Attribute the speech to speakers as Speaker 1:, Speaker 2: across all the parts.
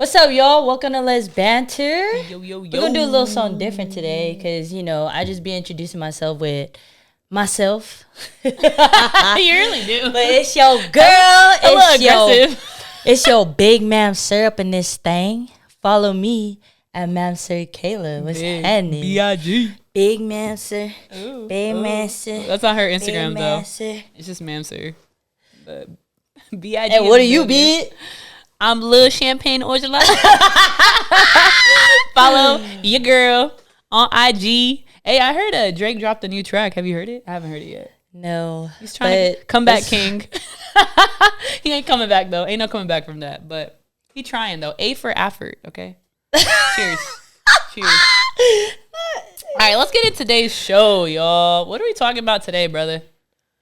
Speaker 1: What's up, y'all? Welcome to Let's Banter.
Speaker 2: Yo, yo, yo.
Speaker 1: We're going to do a little something different today because, I just be introducing myself with myself.
Speaker 2: You really do.
Speaker 1: But it's your girl.
Speaker 2: Aggressive.
Speaker 1: It's your big ma'am sir up in this thing. Follow me at Ma'am Sir Kayla. What's happening?
Speaker 2: B.I.G.
Speaker 1: Big ma'am sir.
Speaker 2: Ooh,
Speaker 1: Big ma'am sir.
Speaker 2: That's not her Instagram,
Speaker 1: Big
Speaker 2: though.
Speaker 1: ma'am sir.
Speaker 2: It's just ma'am, sir. But B.I.G.
Speaker 1: And what are you, bitch?
Speaker 2: I'm Lil Champagne Orgelat. Follow your girl on IG. Hey, I heard Drake dropped a new track. Have you heard it? I haven't heard it yet.
Speaker 1: No.
Speaker 2: He's trying to come back, king. He ain't coming back, though. Ain't no coming back from that. But he trying, though. A for effort, okay? Cheers. Cheers. All right, let's get into today's show, y'all. What are we talking about today, brother?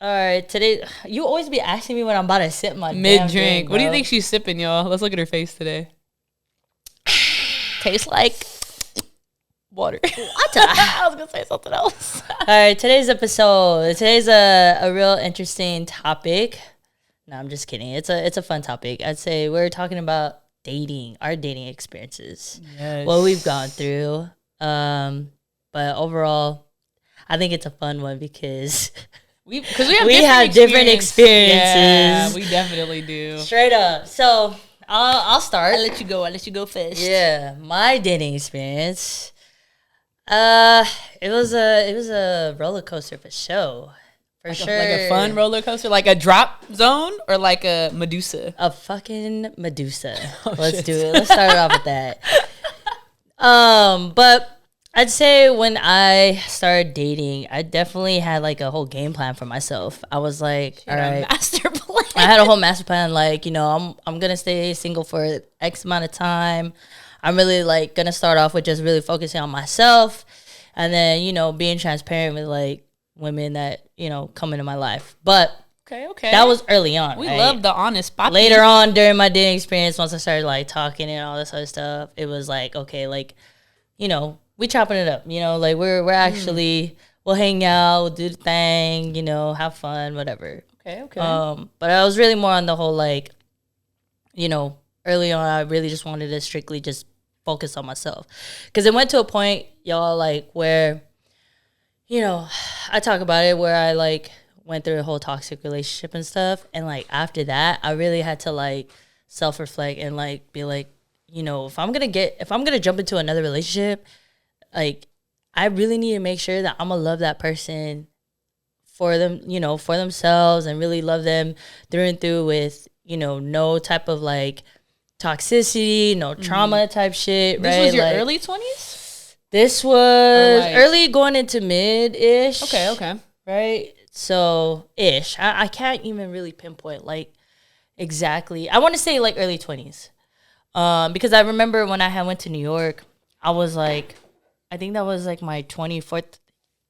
Speaker 1: All right, today, you always be asking me when I'm about to sip my
Speaker 2: Mid-drink. What do you think she's sipping, y'all? Let's look at her face today. Tastes like water. What? I was going to say something else.
Speaker 1: All right, today's a real interesting topic. No, I'm just kidding. It's a fun topic. I'd say we're talking about dating, our dating experiences, what we've gone through. But overall, I think it's a fun one because we have different experiences.
Speaker 2: Yeah, we definitely do.
Speaker 1: Straight up. So I'll start.
Speaker 2: I'll let you go first.
Speaker 1: Yeah, my dating experience. It was a roller coaster for sure. For sure.
Speaker 2: Like a fun roller coaster, like a drop zone or like a Medusa.
Speaker 1: A fucking Medusa.
Speaker 2: Oh,
Speaker 1: Let's
Speaker 2: shit.
Speaker 1: do it. Let's start it off with that. But I'd say when I started dating, I definitely had like a whole game plan for myself. I was like, all right,
Speaker 2: master plan.
Speaker 1: I had a whole master plan. Like, I'm gonna stay single for X amount of time. I'm really like gonna start off with just really focusing on myself, and then being transparent with like women that come into my life. But
Speaker 2: Okay.
Speaker 1: that was early on.
Speaker 2: We
Speaker 1: right?
Speaker 2: love the honest poppy.
Speaker 1: Later on during my dating experience, once I started like talking and all this other stuff, it was like, okay, like, we chopping it up, like we're actually, we'll hang out, we'll do the thing, have fun, whatever.
Speaker 2: Okay.
Speaker 1: But I was really more on the whole, like, early on, I really just wanted to strictly just focus on myself. Because it went to a point, y'all, like, where, I talk about it, where I, like, went through a whole toxic relationship and stuff. And, like, after that, I really had to, like, self-reflect and, like, be like, if I'm going to jump into another relationship, like, I really need to make sure that I'm going to love that person for them, for themselves, and really love them through and through with, no type of, like, toxicity, no trauma type shit, right?
Speaker 2: This was your
Speaker 1: like,
Speaker 2: early 20s?
Speaker 1: This was early going into mid-ish.
Speaker 2: Okay.
Speaker 1: Right? So, ish. I can't even really pinpoint, like, exactly. I want to say, like, early 20s. Because I remember when I went to New York, I was, like, I think that was, like, my 24th.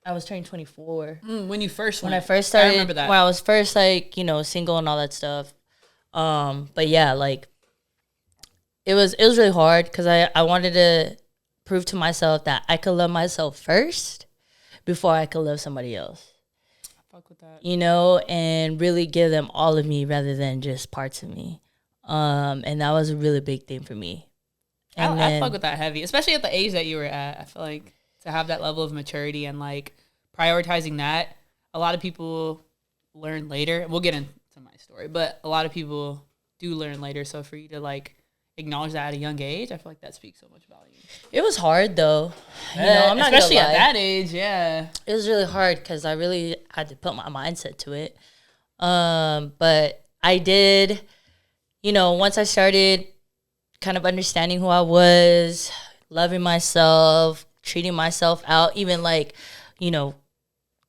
Speaker 1: I was turning 24.
Speaker 2: When you first went.
Speaker 1: When I first started.
Speaker 2: I remember that.
Speaker 1: When I was first, like, single and all that stuff. But, yeah, like, it was really hard because I wanted to prove to myself that I could love myself first before I could love somebody else.
Speaker 2: I fuck with that.
Speaker 1: And really give them all of me rather than just parts of me. And that was a really big thing for me. And
Speaker 2: I fuck with that heavy, especially at the age that you were at. I feel like to have that level of maturity and like prioritizing that, a lot of people learn later. We'll get into my story, but a lot of people do learn later. So for you to like acknowledge that at a young age, I feel like that speaks so much value.
Speaker 1: It was hard though. I'm not
Speaker 2: especially
Speaker 1: gonna lie.
Speaker 2: at that age. Yeah,
Speaker 1: it was really hard because I really had to put my mindset to it. But I did, once I started kind of understanding who I was, loving myself, treating myself out, even like,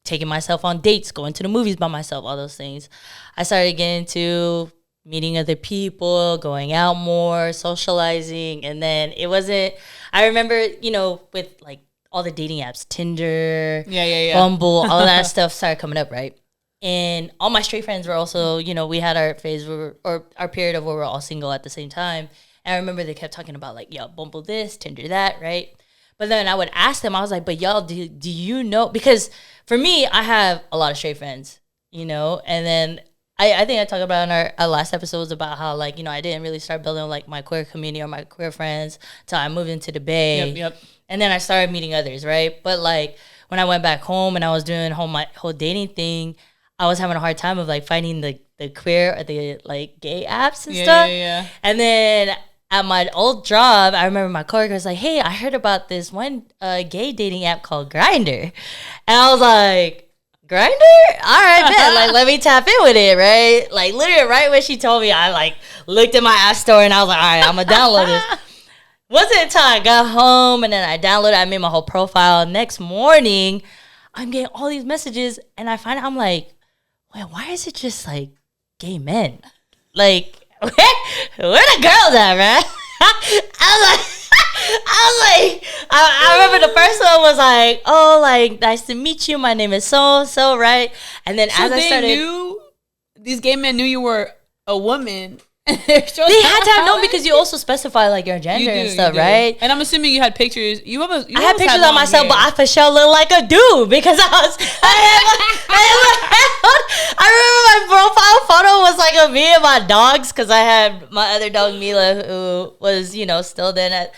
Speaker 1: taking myself on dates, going to the movies by myself, all those things. I started getting to meeting other people, going out more, socializing. And then I remember, with like all the dating apps, Tinder, Bumble, all of that stuff started coming up, right? And all my straight friends were also, we had our phase or our period of where we're all single at the same time. And I remember they kept talking about like, Bumble this, Tinder that, right? But then I would ask them, I was like, but y'all, do you know? Because for me, I have a lot of straight friends, and then I think I talked about in our last episodes about how, like, I didn't really start building, like, my queer community or my queer friends until I moved into the Bay.
Speaker 2: Yep.
Speaker 1: And then I started meeting others, right? But, like, when I went back home and I was doing my whole dating thing, I was having a hard time of, like, finding the queer or the, like, gay apps and stuff.
Speaker 2: Yeah.
Speaker 1: And then at my old job, I remember my coworker was like, hey, I heard about this one gay dating app called Grindr. And I was like, Grindr? All right, bet. Like, let me tap in with it, right? Like, literally right when she told me, I, like, looked at my app store and I was like, all right, I'm going to download this. Wasn't until I got home and then I downloaded, I made my whole profile. Next morning, I'm getting all these messages and I find out, I'm like, wait, why is it just, like, gay men? Like, where the girls at, man? I remember the first one was like, oh, like, nice to meet you. My name is so, right? And then as I started,
Speaker 2: these gay men knew you were a woman.
Speaker 1: They had to have known because you also specify, like, your gender and stuff, right?
Speaker 2: And I'm assuming you had pictures. I
Speaker 1: had pictures of myself, but I for sure look like a dude because I remember my profile photo was like of me and my dogs because I had my other dog Mila, who was, still then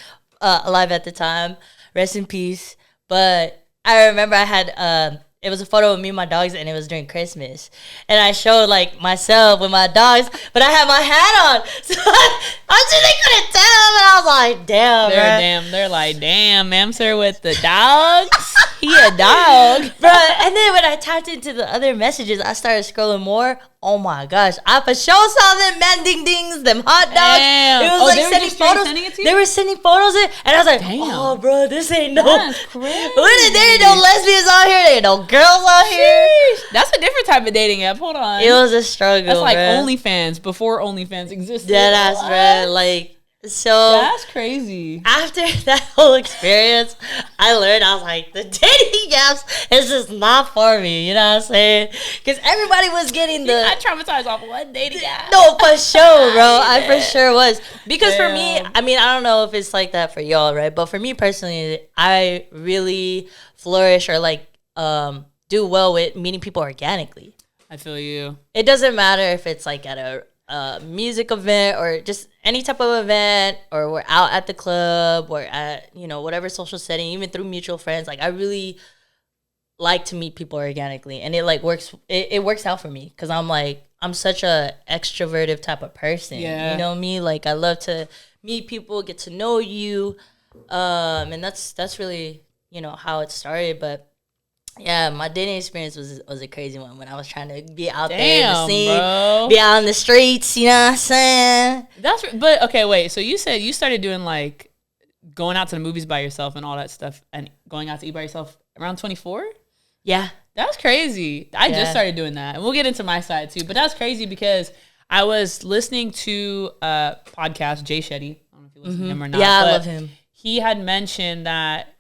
Speaker 1: alive at the time. Rest in peace. But I remember I had it was a photo of me and my dogs, and it was during Christmas. And I showed, like, myself with my dogs, but I had my hat on. So they couldn't tell. And I was like, damn,
Speaker 2: They're like, damn, ma'am, sir, with the dogs. He a dog.
Speaker 1: Bro, and then when I tapped into the other messages, I started scrolling more. Oh, my gosh. I for sure saw them man ding-dings, them hot dogs.
Speaker 2: Damn.
Speaker 1: It was like sending photos.
Speaker 2: Sending it to you?
Speaker 1: They were sending photos in, and I was like,
Speaker 2: damn.
Speaker 1: Oh, bro, this ain't no.
Speaker 2: That's crazy.
Speaker 1: There ain't no lesbians out here. There ain't no girls out here.
Speaker 2: That's a different type of dating app. Hold on.
Speaker 1: It was a struggle.
Speaker 2: That's like
Speaker 1: bro.
Speaker 2: OnlyFans before OnlyFans existed.
Speaker 1: Yeah, that's bro. Like, so
Speaker 2: that's crazy.
Speaker 1: After that whole experience, I learned, I was like, the dating apps is just not for me. You know what I'm saying? Because everybody was getting the.
Speaker 2: I traumatized off one dating app.
Speaker 1: No, for sure, bro. I for sure was. Because for me, I mean, I don't know if it's like that for y'all, right? But for me personally, I really flourish or like do well with meeting people organically.
Speaker 2: I feel you.
Speaker 1: It doesn't matter if it's like at a music event or just any type of event, or we're out at the club or at, whatever social setting, even through mutual friends. Like, I really like to meet people organically, and it like works. It works out for me because I'm such a extroverted type of person.
Speaker 2: Yeah.
Speaker 1: You know me. Like, I love to meet people, get to know you, and that's really how it started. But yeah, my dating experience was a crazy one when I was trying to be out there in the scene,
Speaker 2: bro.
Speaker 1: be out in the streets, you know what I'm saying?
Speaker 2: But okay, wait. So you said you started doing like going out to the movies by yourself and all that stuff and going out to eat by yourself around 24?
Speaker 1: Yeah.
Speaker 2: That's crazy. I just started doing that. And we'll get into my side too. But that's crazy because I was listening to a podcast, Jay Shetty. I don't know if you listen to him or not.
Speaker 1: Yeah, I love him.
Speaker 2: He had mentioned that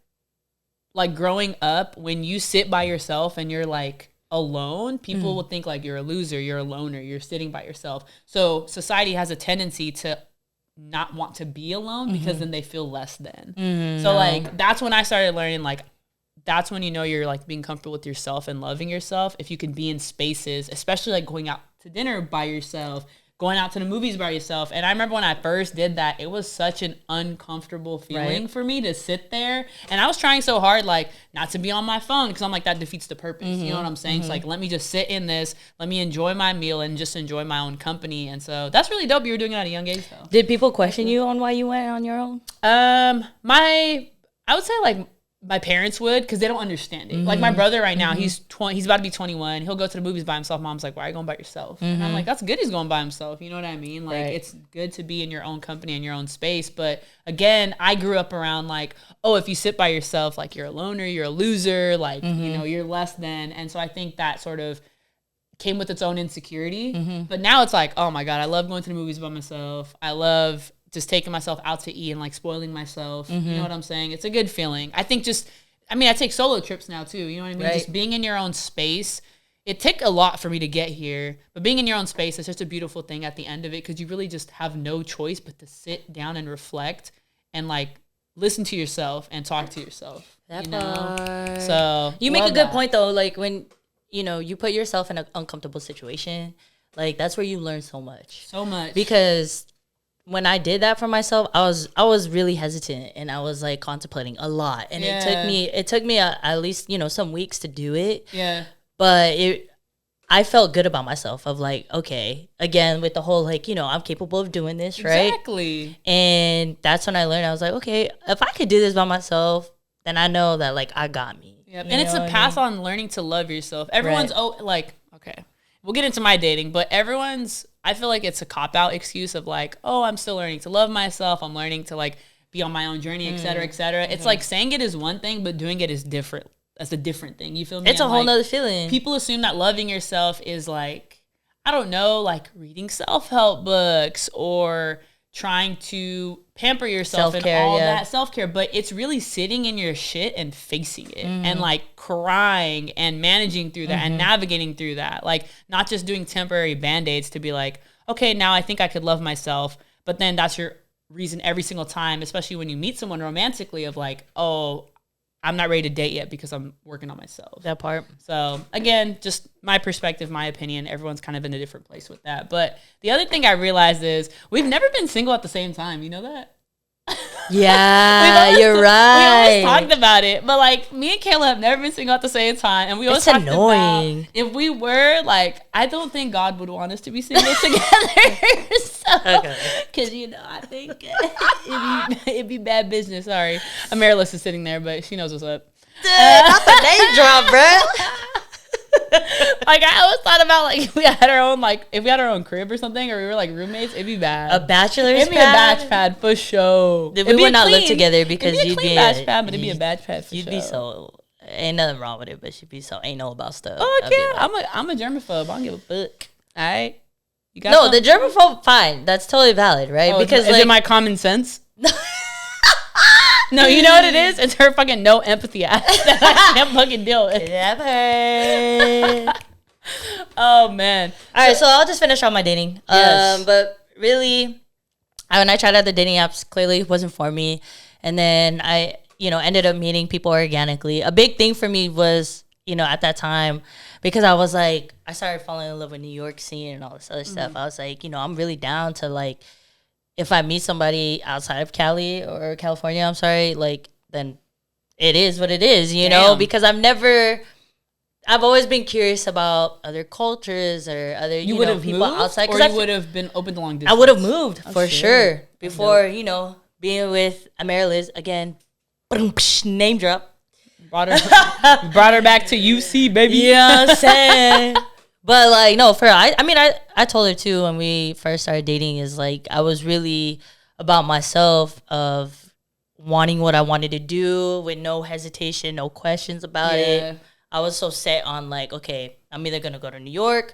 Speaker 2: like growing up, when you sit by yourself and you're like alone, people will think like you're a loser, you're a loner, you're sitting by yourself. So society has a tendency to not want to be alone because then they feel less than. So like that's when I started learning, like that's when you're like being comfortable with yourself and loving yourself. If you can be in spaces, especially like going out to dinner by yourself, going out to the movies by yourself. And I remember when I first did that, it was such an uncomfortable feeling for me to sit there. And I was trying so hard, like, not to be on my phone because I'm like, that defeats the purpose. You know what I'm saying? It's like, let me just sit in this, let me enjoy my meal and just enjoy my own company. And so that's really dope. You were doing it at a young age, though.
Speaker 1: Did people question you on why you went on your own?
Speaker 2: I would say like my parents would, because they don't understand it. Like my brother right now, he's about to be 21. He'll go to the movies by himself. Mom's like, why are you going by yourself? And I'm like, that's good he's going by himself. You know what I mean? Like it's good to be in your own company and your own space. But again, I grew up around like, oh, if you sit by yourself, like you're a loner, you're a loser, like, you're less than. And so I think that sort of came with its own insecurity. But now it's like, oh my God, I love going to the movies by myself. I love just taking myself out to eat and like spoiling myself. You know what I'm saying? It's a good feeling. I think I take solo trips now too. You know what I mean? Just being in your own space. It took a lot for me to get here, but being in your own space is just a beautiful thing at the end of it, because you really just have no choice but to sit down and reflect and like listen to yourself and talk to yourself. Part. So
Speaker 1: you make a good point though. Like when you put yourself in an uncomfortable situation, Like, that's where you learn so much.
Speaker 2: So much.
Speaker 1: Because when I did that for myself, I was really hesitant, and I was like contemplating a lot. And it took me at least, you know, some weeks to do it.
Speaker 2: Yeah.
Speaker 1: But I felt good about myself of like, okay, again, with the whole like, you know, I'm capable of doing this, right?
Speaker 2: Exactly.
Speaker 1: And that's when I learned, I was like, okay, if I could do this by myself, then I know that like I got me.
Speaker 2: Yep. And it's a pass on learning to love yourself. Everyone's like, okay, we'll get into my dating, but I feel like it's a cop-out excuse of like, oh, I'm still learning to love myself. I'm learning to like be on my own journey, et cetera, et cetera. It's like saying it is one thing, but doing it is different. That's a different thing. You feel me?
Speaker 1: It's a whole nother feeling.
Speaker 2: People assume that loving yourself is like, I don't know, like reading self-help books or trying to pamper yourself and all that self-care, but it's really sitting in your shit and facing it and like crying and managing through that and navigating through that. Like not just doing temporary band-aids to be like, okay, now I think I could love myself, but then that's your reason every single time, especially when you meet someone romantically of like, oh, I'm not ready to date yet because I'm working on myself.
Speaker 1: That part. So
Speaker 2: again, just my perspective, my opinion. Everyone's kind of in a different place with that. But the other thing I realized is we've never been single at the same time. You know that?
Speaker 1: Yeah, you're right.
Speaker 2: We always talked about it, but like me and Kayla have never been single at the same time, and we always talked about if we were like, I don't think God would want us to be single together. Because you know, I think it'd be bad business. Sorry, Amaryllis is sitting there, but she knows what's up.
Speaker 1: Not the name drop, bro.
Speaker 2: Like I always thought about like if we had our own crib or something, or we were like roommates, it'd be bad.
Speaker 1: A bachelor's
Speaker 2: it'd be
Speaker 1: pad?
Speaker 2: a batch pad for sure.
Speaker 1: We would not live together because
Speaker 2: you'd be a batch pad, but it'd be a batch pad for sure.
Speaker 1: You'd be so ain't nothing wrong with it, but she'd be so anal about stuff.
Speaker 2: Oh yeah, like, I'm a germaphobe. I don't give a fuck. All right,
Speaker 1: you got something? The germaphobe, fine. That's totally valid, right?
Speaker 2: Oh,
Speaker 1: because
Speaker 2: is it my common sense? No, you know what it is? It's her fucking no empathy ass that I can't fucking deal with. Oh, man.
Speaker 1: All right, so I'll just finish on my dating. Yes. But really, when I tried out the dating apps, clearly it wasn't for me. And then I, ended up meeting people organically. A big thing for me was, at that time, because I was like, I started falling in love with New York scene and all this other stuff. I was like, I'm really down to like, if I meet somebody outside of Cali or California, I'm sorry, like, then it is what it is, you know? Because I've always been curious about other cultures or other, people outside.
Speaker 2: Or you would have been open to long distance?
Speaker 1: I would have moved for sure. Before, being with Amaryllis, again, name drop.
Speaker 2: Brought her back to UC, baby.
Speaker 1: You know what I'm saying? But like, no, for her, I told her too when we first started dating is like, I was really about myself of wanting what I wanted to do with no hesitation, no questions about it. I was so set on like, okay, I'm either going to go to New York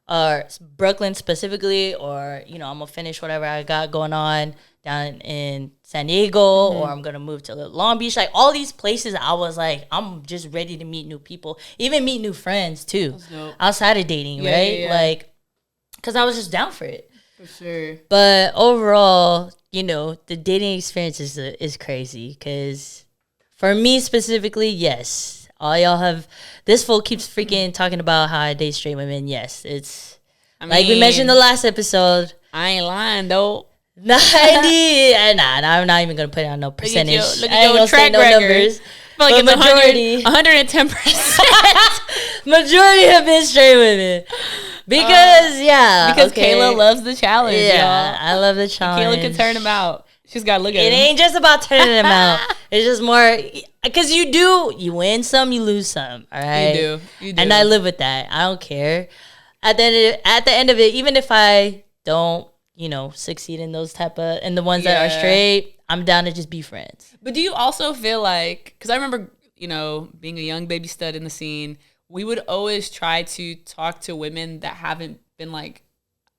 Speaker 1: or Brooklyn specifically, or, I'm going to finish whatever I got going on down in San Diego, or I'm going to move to Long Beach. Like all these places, I was like, I'm just ready to meet new people, even meet new friends too, outside of dating, right? Yeah. Like, because I was just down for it.
Speaker 2: For sure.
Speaker 1: But overall, the dating experience is crazy because for me specifically, yes, all y'all have, this fool keeps freaking talking about how I date straight women. Yes, it's like we mentioned in the last episode.
Speaker 2: I ain't lying though.
Speaker 1: 90. I'm not even gonna put it on no percentage.
Speaker 2: Look at your track record. Like it's majority, 110%.
Speaker 1: Majority have been straight women. Because
Speaker 2: Kayla loves the challenge.
Speaker 1: Yeah,
Speaker 2: y'all.
Speaker 1: I love the challenge.
Speaker 2: Kayla can turn them out. She's got to look at
Speaker 1: it. It ain't just about turning them out. It's just more because you win some, you lose some. All right,
Speaker 2: you do.
Speaker 1: And I live with that. I don't care. At the end of it, even if I don't, succeed in those and the ones that are straight, I'm down to just be friends.
Speaker 2: But do you also feel like, because I remember, being a young baby stud in the scene, we would always try to talk to women that haven't been like,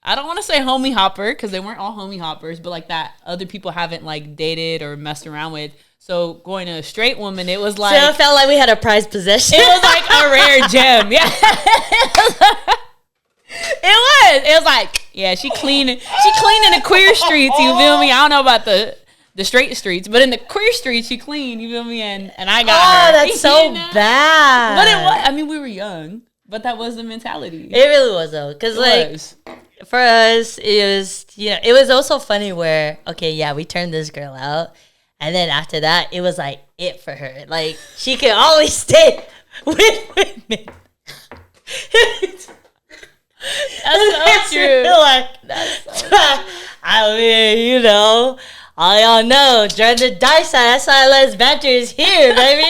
Speaker 2: I don't want to say homie hopper because they weren't all homie hoppers, but like that other people haven't like dated or messed around with. So going to a straight woman, it was like,
Speaker 1: so it felt like we had a prized possession.
Speaker 2: It was like a rare gem. Yeah. It was like, yeah, she cleaning the queer streets, you feel me? I don't know about the straight streets, but in the queer streets she clean, you feel me? And I got her.
Speaker 1: Oh, that's so bad.
Speaker 2: But it was, we were young. But that was the mentality.
Speaker 1: It really was though, because like for us, it was it was also funny where we turned this girl out, and then after that, it was like it for her. Like she could always stay with women.
Speaker 2: That's so true.
Speaker 1: Like that's so true. I mean, all y'all know, during the dice side, that's why Les Banter is here, baby.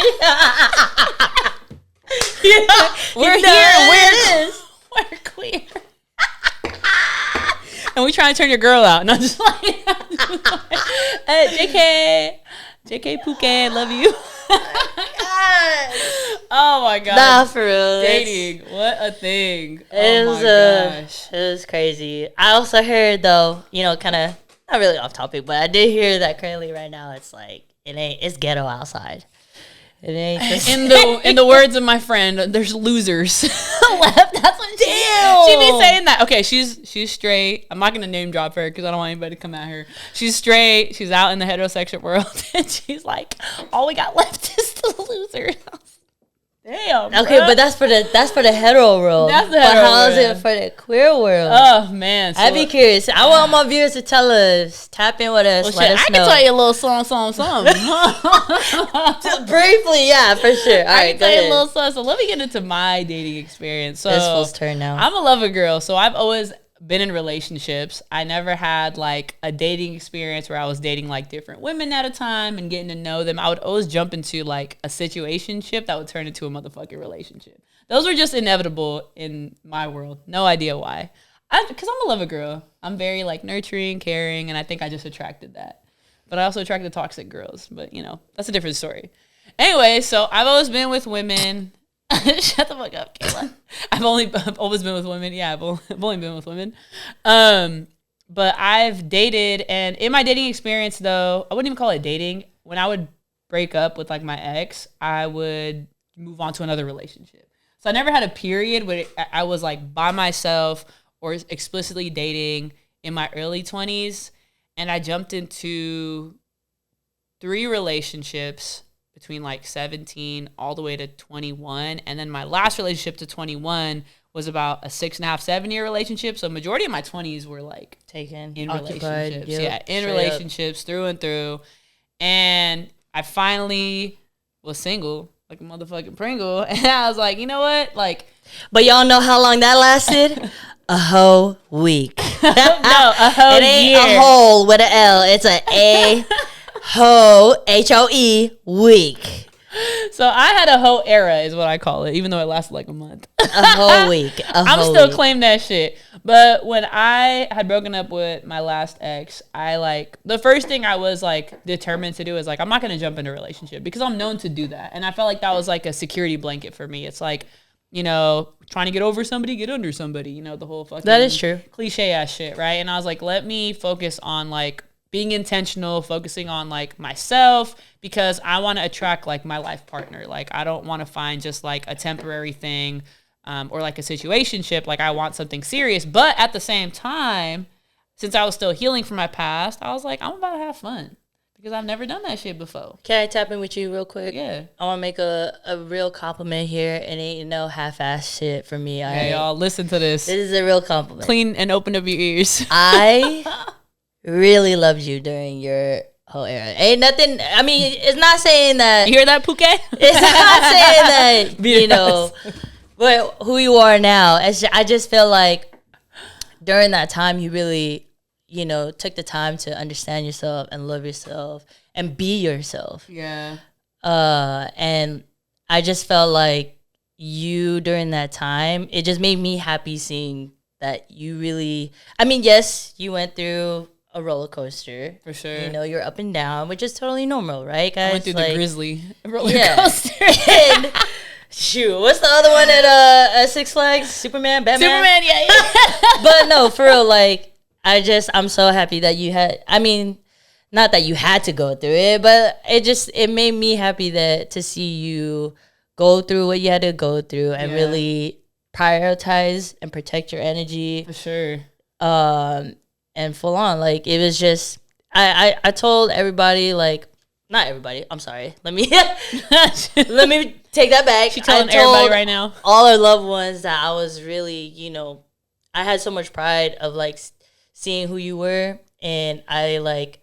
Speaker 2: We're here. We're queer. And we trying to turn your girl out. No, just like, JK Phuket, love you. Oh my god.
Speaker 1: Nah, for real.
Speaker 2: Dating, what a thing.
Speaker 1: It was,
Speaker 2: gosh.
Speaker 1: It was crazy. I also heard though, kind of not really off topic, but I did hear that currently right now it's like it's ghetto outside. It ain't
Speaker 2: in the words of my friend, there's losers left. That's what she be saying that. Okay, she's straight. I'm not gonna name drop her because I don't want anybody to come at her. She's straight. She's out in the heterosexual world, and she's like, all we got left is the losers. Damn.
Speaker 1: Okay,
Speaker 2: bro.
Speaker 1: but that's for the hetero world.
Speaker 2: That's the
Speaker 1: hetero
Speaker 2: world.
Speaker 1: How is it for the queer world?
Speaker 2: Oh man,
Speaker 1: I'd be curious. I want my viewers to tell us. Tap in with us. Let us know.
Speaker 2: I can tell you a little song.
Speaker 1: Briefly, yeah, for sure. All right,
Speaker 2: I can tell you a little song. So let me get into my dating experience. So
Speaker 1: it's full turn now.
Speaker 2: I'm a lover girl, so I've always been in relationships. I never had like a dating experience where I was dating like different women at a time and getting to know them. I would always jump into like a situationship that would turn into a motherfucking relationship. Those were just inevitable in my world. No idea why. Because I'm a lover girl. I'm very like nurturing, caring, and I think I just attracted that. But I also attracted toxic girls. But that's a different story. Anyway, so I've always been with women. Shut the fuck up, Kayla. I've always been with women. Yeah, I've only been with women. But I've dated, and in my dating experience, though, I wouldn't even call it dating. When I would break up with like my ex, I would move on to another relationship. So I never had a period where I was like by myself or explicitly dating in my early 20s, and I jumped into 3 relationships between like 17 all the way to 21. And then my last relationship to 21 was about a 6.5, 7-year relationship. So majority of my 20s were like
Speaker 1: taken
Speaker 2: in
Speaker 1: occupied,
Speaker 2: relationships. In relationships up. Through and through. And I finally was single, like a motherfucking Pringle. And I was like, you know what? Like,
Speaker 1: but y'all know how long that lasted? A whole week.
Speaker 2: No, a whole
Speaker 1: It ain't
Speaker 2: year.
Speaker 1: a whole with an L. It's a HOE week.
Speaker 2: So I had a whole era is what I call it, even though it lasted like a month.
Speaker 1: A whole week.
Speaker 2: I'm still claiming that shit. But when I had broken up with my last ex, the first thing I was like determined to do is like, I'm not going to jump into a relationship because I'm known to do that. And I felt like that was like a security blanket for me. It's like, trying to get over somebody, get under somebody, the whole fucking
Speaker 1: that is true
Speaker 2: cliche ass shit. Right. And I was like, let me focus on like being intentional, focusing on like myself, because I want to attract like my life partner. Like I don't want to find just like a temporary thing or like a situationship. Like I want something serious. But at the same time, since I was still healing from my past, I was like, I'm about to have fun because I've never done that shit before.
Speaker 1: Can I tap in with you real quick?
Speaker 2: Yeah.
Speaker 1: I want to make a real compliment here, and ain't no half-ass shit from me.
Speaker 2: Hey, y'all, listen to this.
Speaker 1: This is a real compliment.
Speaker 2: Clean and open up your ears.
Speaker 1: I really loved you during your whole era. Ain't nothing. I mean, it's not saying that.
Speaker 2: You hear that, Phuket?
Speaker 1: It's not saying that. But who you are now. I just feel like during that time, you really, took the time to understand yourself and love yourself and be yourself.
Speaker 2: Yeah.
Speaker 1: And I just felt like you during that time. It just made me happy seeing that you really. I mean, yes, you went through a roller coaster.
Speaker 2: For sure.
Speaker 1: You're up and down, which is totally normal, right, guys?
Speaker 2: I went through the Grizzly roller coaster.
Speaker 1: And shoot, what's the other one at Six Flags? Batman?
Speaker 2: Superman, yeah.
Speaker 1: But no, for real, like, I'm so happy that you had, I mean, not that you had to go through it, but it made me happy to see you go through what you had to go through and really prioritize and protect your energy.
Speaker 2: For sure.
Speaker 1: And full on, like, it was just, I told everybody, like, not everybody, I'm sorry, let me take that back.
Speaker 2: She telling everybody right now.
Speaker 1: All our loved ones that I was really, I had so much pride of like seeing who you were, and I like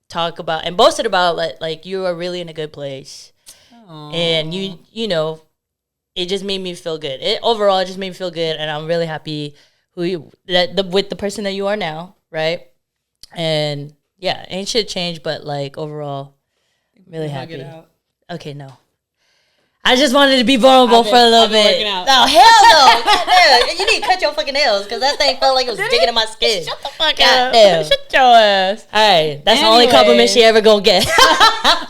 Speaker 1: talk about and boasted about like you are really in a good place. Aww. And it just made me feel good. Overall it just made me feel good, and I'm really happy with the person that you are now, right? And yeah, ain't shit changed, but like overall, I'm really happy. Okay, no. I just wanted to be vulnerable for a little bit. No, hell no. Goddamn. You need to cut your fucking nails because that thing felt like it was digging in my skin.
Speaker 2: Shut the fuck up. Shut your ass.
Speaker 1: All right. That's the only compliment she ever going to get.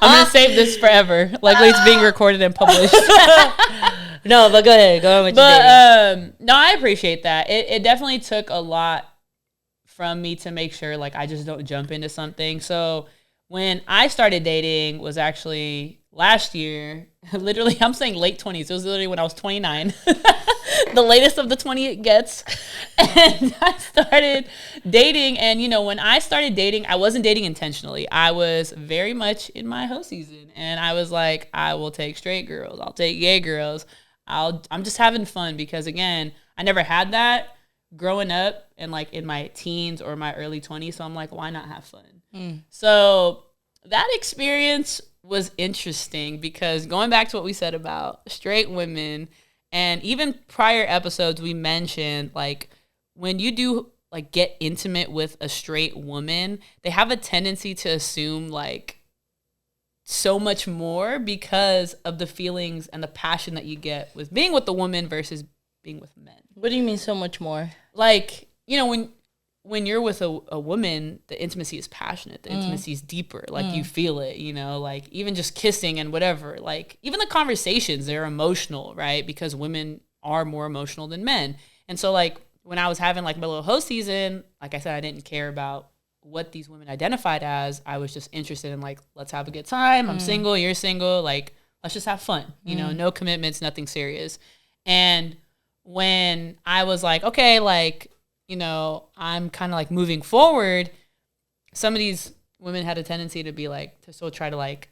Speaker 2: I'm going to save this forever. Likely it's being recorded and published.
Speaker 1: No, but go ahead. Go on with your dating.
Speaker 2: No, I appreciate that. It definitely took a lot from me to make sure like I just don't jump into something. So when I started dating was actually last year. Literally, I'm saying late 20s. It was literally when I was 29. The latest of the 20 it gets. And I started dating. And, when I started dating, I wasn't dating intentionally. I was very much in my hoe season. And I was like, I will take straight girls. I'll take gay girls. I'm just having fun because, again, I never had that growing up and, like, in my teens or my early 20s. So I'm like, why not have fun? So that experience was interesting because going back to what we said about straight women, and even prior episodes we mentioned, like when you do like get intimate with a straight woman, they have a tendency to assume like so much more because of the feelings and the passion that you get with being with a woman versus being with men.
Speaker 1: What do you mean so much more?
Speaker 2: Like, when you're with a woman, the intimacy is passionate. The intimacy is deeper. Like, you feel it, like even just kissing and whatever. Like, even the conversations, they're emotional, right? Because women are more emotional than men. And so, like, when I was having, like, my little hoe season, like I said, I didn't care about what these women identified as. I was just interested in, like, let's have a good time. I'm single, you're single. Like, let's just have fun. No commitments, nothing serious. And when I was like, okay, like, I'm kind of like moving forward, some of these women had a tendency to be like, to still try to like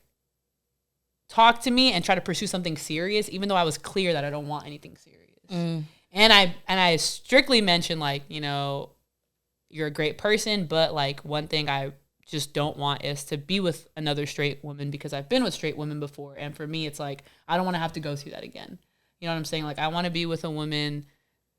Speaker 2: talk to me and try to pursue something serious, even though I was clear that I don't want anything serious. And I strictly mentioned like, you're a great person, but like one thing I just don't want is to be with another straight woman because I've been with straight women before. And for me, it's like, I don't want to have to go through that again. You know what I'm saying? Like I want to be with a woman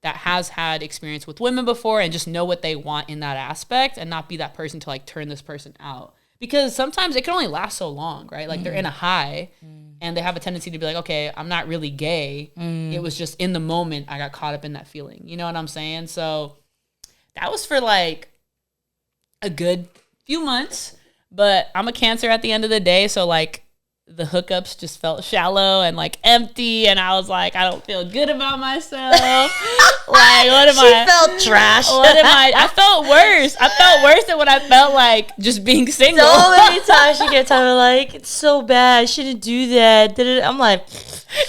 Speaker 2: that has had experience with women before and just know what they want in that aspect and not be that person to like turn this person out. Because sometimes it can only last so long, right? Like they're in a high and they have a tendency to be like, okay, I'm not really gay. It was just in the moment I got caught up in that feeling. You know what I'm saying? So that was for like a good few months, but I'm a Cancer at the end of the day. So like the hookups just felt shallow and like empty, and I was like, I don't feel good about myself. Like, what am I?
Speaker 1: She felt trash.
Speaker 2: What am I? I felt worse. I felt worse than what I felt like just being single.
Speaker 1: So many times she kept telling me like, it's so bad. I shouldn't do that. I'm like,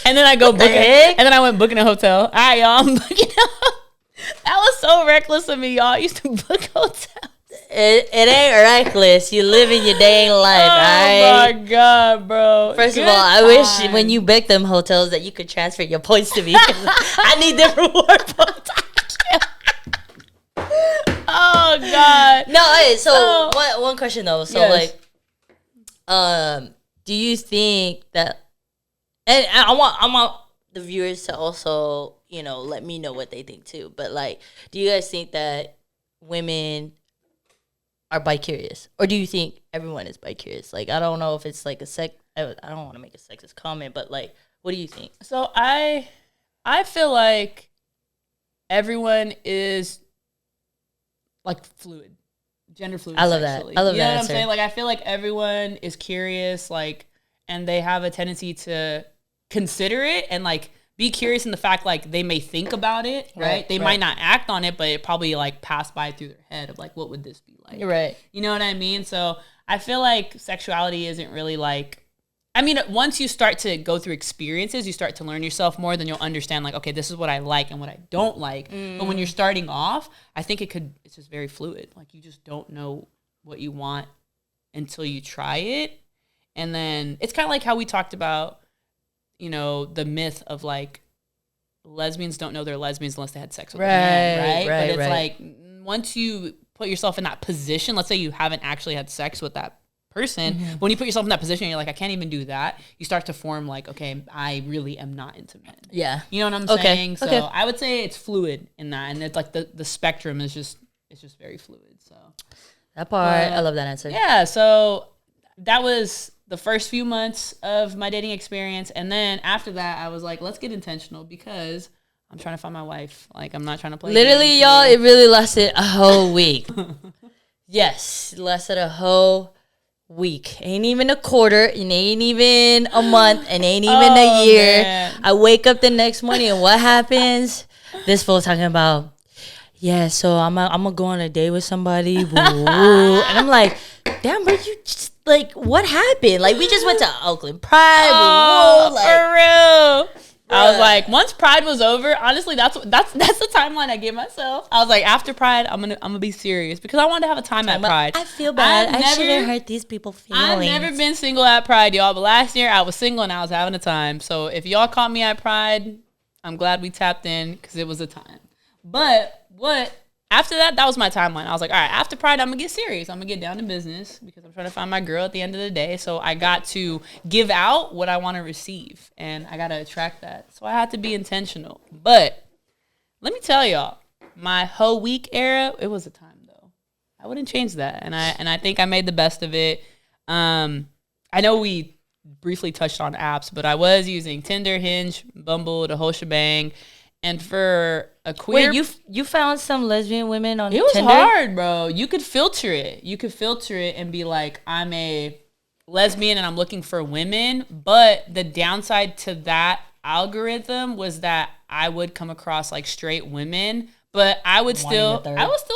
Speaker 2: and then I go book it, and then I went booking a hotel. All right, y'all, I'm booking That was so reckless of me, y'all. I used to book hotels.
Speaker 1: It ain't reckless. You living your dang life,
Speaker 2: oh
Speaker 1: right?
Speaker 2: Oh my God, bro.
Speaker 1: First of all, I wish when you book them hotels that you could transfer your points to me. I need them reward points.
Speaker 2: Oh God.
Speaker 1: No, hey, so one question though. So yes. Like, do you think that? And I want the viewers to also, let me know what they think too. But like, do you guys think that women are bi-curious, or do you think everyone is bi-curious? Like, I don't know if it's like I don't want to make a sexist comment, but like, what do you think?
Speaker 2: So I feel like everyone is like fluid, gender fluid.
Speaker 1: I love
Speaker 2: sexually.
Speaker 1: that. I love
Speaker 2: you know
Speaker 1: that.
Speaker 2: What I'm saying? Like, I feel like everyone is curious, like, and they have a tendency to consider it and like be curious in the fact like they may think about it, right? They might not act on it, but it probably like passed by through their head of like, what would this be like?
Speaker 1: Right.
Speaker 2: You know what I mean? So I feel like sexuality isn't really like, I mean, once you start to go through experiences, you start to learn yourself more, then you'll understand like, okay, this is what I like and what I don't like. But when you're starting off, I think it's just very fluid. Like you just don't know what you want until you try it. And then it's kind of like how we talked about you know, the myth of like lesbians don't know they're lesbians unless they had sex with a man, right? But it's like once you put yourself in that position, let's say you haven't actually had sex with that person, when you put yourself in that position, you're like, I can't even do that. You start to form like, okay, I really am not into men.
Speaker 1: Yeah.
Speaker 2: You know what I'm saying? So I would say it's fluid in that, and it's like the spectrum is just very fluid. So
Speaker 1: that part, I love that answer.
Speaker 2: Yeah. So that was the first few months of my dating experience, and then after that, I was like, let's get intentional because I'm trying to find my wife. Like, I'm not trying to play.
Speaker 1: Literally, y'all, it really lasted a whole week. Yes, it lasted a whole week. Ain't even a quarter, and ain't even a month, and ain't even a year. Man. I wake up the next morning, and what happens? This fool talking about, yeah, so I'm gonna go on a date with somebody. And I'm like, damn, bro, you just, like, what happened? Like, we just went to Oakland Pride.
Speaker 2: Like, for real. I was like, once Pride was over, honestly, that's the timeline I gave myself. I was like, after Pride, I'm gonna be serious because I wanted to have a time at Pride.
Speaker 1: I feel bad. I shouldn't hurt these people's feelings.
Speaker 2: I've never been single at Pride, y'all. But last year I was single and I was having a time. So if y'all caught me at Pride, I'm glad we tapped in because it was a time. But after that was my timeline. I was like, all right, after Pride, I'm gonna get serious. I'm gonna get down to business because I'm trying to find my girl at the end of the day. So I got to give out what I want to receive, and I gotta attract that. So I had to be intentional. But let me tell y'all, my whole week era, it was a time though. I wouldn't change that, and I think I made the best of it. I know we briefly touched on apps, but I was using Tinder, Hinge, Bumble, the whole shebang. And for a queer...
Speaker 1: Wait, you found some lesbian women on
Speaker 2: Tinder? It was
Speaker 1: Tinder?
Speaker 2: hard, bro. You could filter it. You could filter it and be like, I'm a lesbian and I'm looking for women. But the downside to that algorithm was that I would come across like straight women, but I would still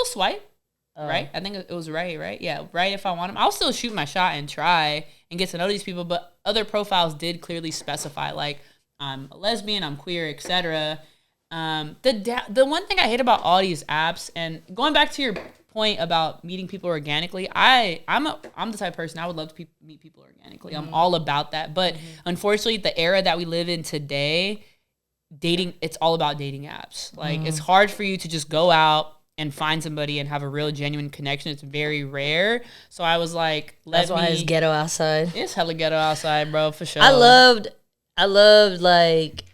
Speaker 2: swipe. Right? I think it was right? Yeah, right if I want them. I'll still shoot my shot and try and get to know these people, but other profiles did clearly specify like, I'm a lesbian, I'm queer, etc. The one thing I hate about all these apps, and going back to your point about meeting people organically, I'm the type of person I would love to meet people organically. I'm all about that. But unfortunately, the era that we live in today, it's all about dating apps. Like it's hard for you to just go out and find somebody and have a real genuine connection. It's very rare. So I was like,
Speaker 1: that's why it's ghetto outside.
Speaker 2: It's hella ghetto outside, bro, for sure.
Speaker 1: I loved like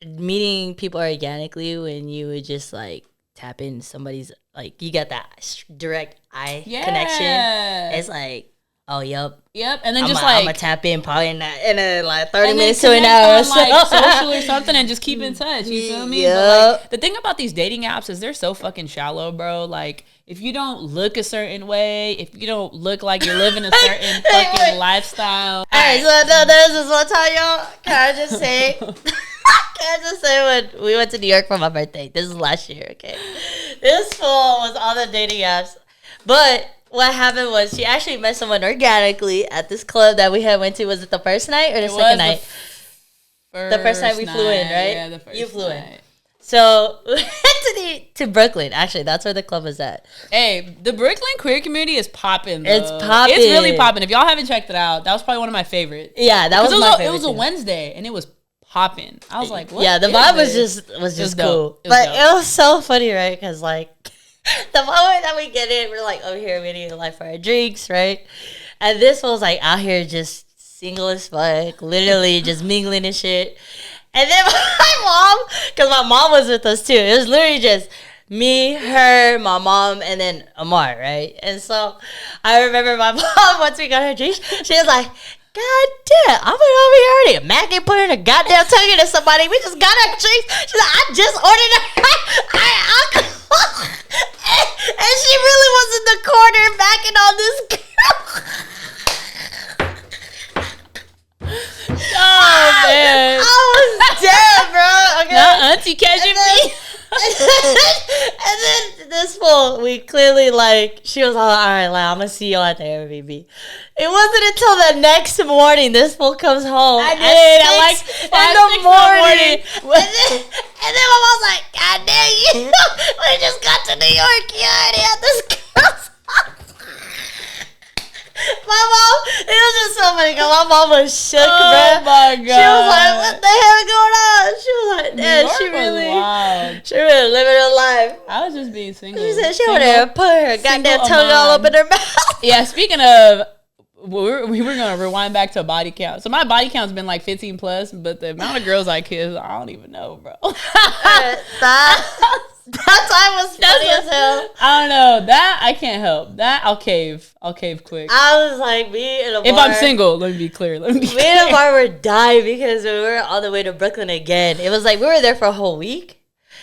Speaker 1: meeting people organically when you would just like tap in somebody's, like, you got that direct eye connection. It's like, oh, yep,
Speaker 2: and then I'm
Speaker 1: gonna tap in probably in a like 30 minutes to an hour,
Speaker 2: on, like social or something, and just keep in touch. You feel me?
Speaker 1: Yep.
Speaker 2: But like, the thing about these dating apps is they're so fucking shallow, bro. Like, if you don't look a certain way, if you don't look like you're living a certain fucking lifestyle.
Speaker 1: All right, so no, there's this one time, y'all. Can I just say? When we went to New York for my birthday, this is last year, okay? This fool was on the dating apps. But what happened was she actually met someone organically at this club that we had went to. Was it the first night or the second night? The first night we flew in, right?
Speaker 2: Yeah, the first
Speaker 1: You flew
Speaker 2: night.
Speaker 1: in. So we went to Brooklyn. Actually, that's where the club was at.
Speaker 2: Hey, the Brooklyn queer community is popping.
Speaker 1: It's popping.
Speaker 2: It's really popping. If y'all haven't checked it out, that was probably one of my favorites.
Speaker 1: Yeah, that was my favorite.
Speaker 2: It was a Wednesday, and it was popping. I was like, what?
Speaker 1: Yeah, the vibe was just cool. But it was so funny, right? Because like the moment that we get in, we're like over here waiting like for our drinks, right? And this was like out here just single as fuck, literally just mingling and shit. And then my mom, because my mom was with us too. It was literally just me, her, my mom, and then Amar, right? And so I remember my mom, once we got her drinks, she was like, God damn, I'm over here already. Mac ain't putting a goddamn tongue into somebody. We just got our drinks. She's like, I just ordered alcohol. And she really was in the corner backing on this girl.
Speaker 2: Oh, man.
Speaker 1: I was dead, bro. Okay.
Speaker 2: No, auntie catching me.
Speaker 1: And then this fool, we clearly like, she was all right, like, I'm gonna see you at the Airbnb. It wasn't until the next morning this fool comes home.
Speaker 2: I did. I like
Speaker 1: in the morning. And then my mom's like, God damn you. We just got to New York. You already had this girl's house. My mom, it was just so funny because my mom was shook,
Speaker 2: Oh
Speaker 1: bro.
Speaker 2: my God.
Speaker 1: She was like, "What the hell going on?" She was like,
Speaker 2: New
Speaker 1: "Damn,
Speaker 2: York
Speaker 1: she
Speaker 2: was
Speaker 1: really,
Speaker 2: wild.
Speaker 1: she really living her life."
Speaker 2: I was just being single.
Speaker 1: She said she
Speaker 2: Single.
Speaker 1: over there put her goddamn tongue all up in her mouth.
Speaker 2: Yeah, speaking of, we were going to rewind back to body count. So my body count's been like 15 plus, but the amount of girls I kiss, I don't even know, bro.
Speaker 1: That time was funny as hell.
Speaker 2: I don't know. That I can't help. That I'll cave. I'll cave quick.
Speaker 1: I was like, me in a bar.
Speaker 2: If I'm single, let me be clear. Me
Speaker 1: in a bar were dying because we were on the way to Brooklyn again. It was like we were there for a whole week.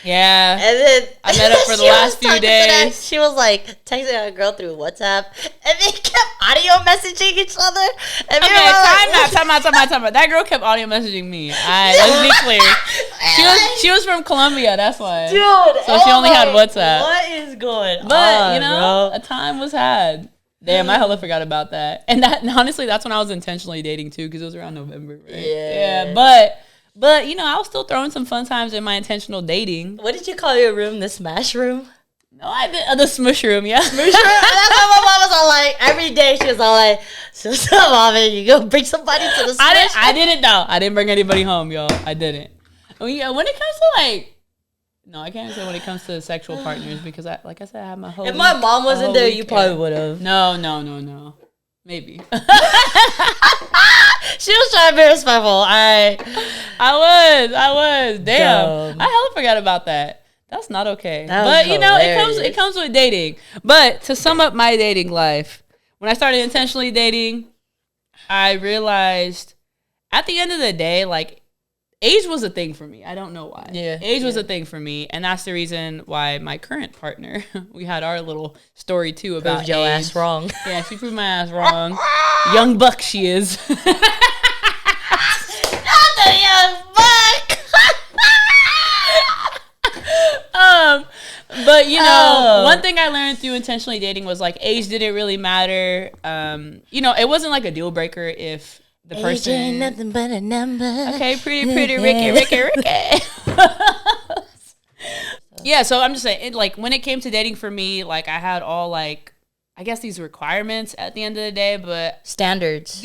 Speaker 2: Yeah.
Speaker 1: And then
Speaker 2: I met up for the last few days.
Speaker 1: She was like texting a girl through WhatsApp, and they kept audio messaging each other. And
Speaker 2: Okay, time out. That girl kept audio messaging me. Let's be clear. She was from Colombia. That's why.
Speaker 1: Dude,
Speaker 2: so she only had WhatsApp.
Speaker 1: What is going on?
Speaker 2: But you know,
Speaker 1: bro?
Speaker 2: a time was had. Damn, I hella forgot about that. And honestly, that's when I was intentionally dating too, because it was around November, right? Yeah, but you know, I was still throwing some fun times in my intentional dating.
Speaker 1: What did you call your room? The smash room?
Speaker 2: No, I did the smush room, yeah.
Speaker 1: Smush room? That's what my mom was all like. Every day she was all like, so mama, you go bring somebody to the smash room?
Speaker 2: I didn't though. I didn't bring anybody home, y'all. I didn't. Yeah, when it comes to like, no, I can't say when it comes to sexual partners because like I said, I have my whole.
Speaker 1: If my mom wasn't there, you probably would have.
Speaker 2: No. Maybe.
Speaker 1: She was trying to be respectful. I
Speaker 2: was. Damn.
Speaker 1: Dumb.
Speaker 2: I hella forgot about that. That's not okay.
Speaker 1: But
Speaker 2: you know, it comes with dating. But to sum up my dating life, when I started intentionally dating, I realized at the end of the day, like, age was a thing for me. I don't know why.
Speaker 1: Yeah.
Speaker 2: Age was a thing for me. And that's the reason why my current partner, we had our little story too about
Speaker 1: proved your ass wrong.
Speaker 2: Yeah, she proved my ass wrong. Young buck she is.
Speaker 1: Not the young buck.
Speaker 2: But you know, one thing I learned through intentionally dating was like age didn't really matter. You know, it wasn't like a deal breaker if the person
Speaker 1: ain't nothing but a number.
Speaker 2: Okay, pretty Ricky. Yeah, so I'm just saying, like when it came to dating for me, like I had all like, I guess these requirements at the end of the day, but
Speaker 1: Standards.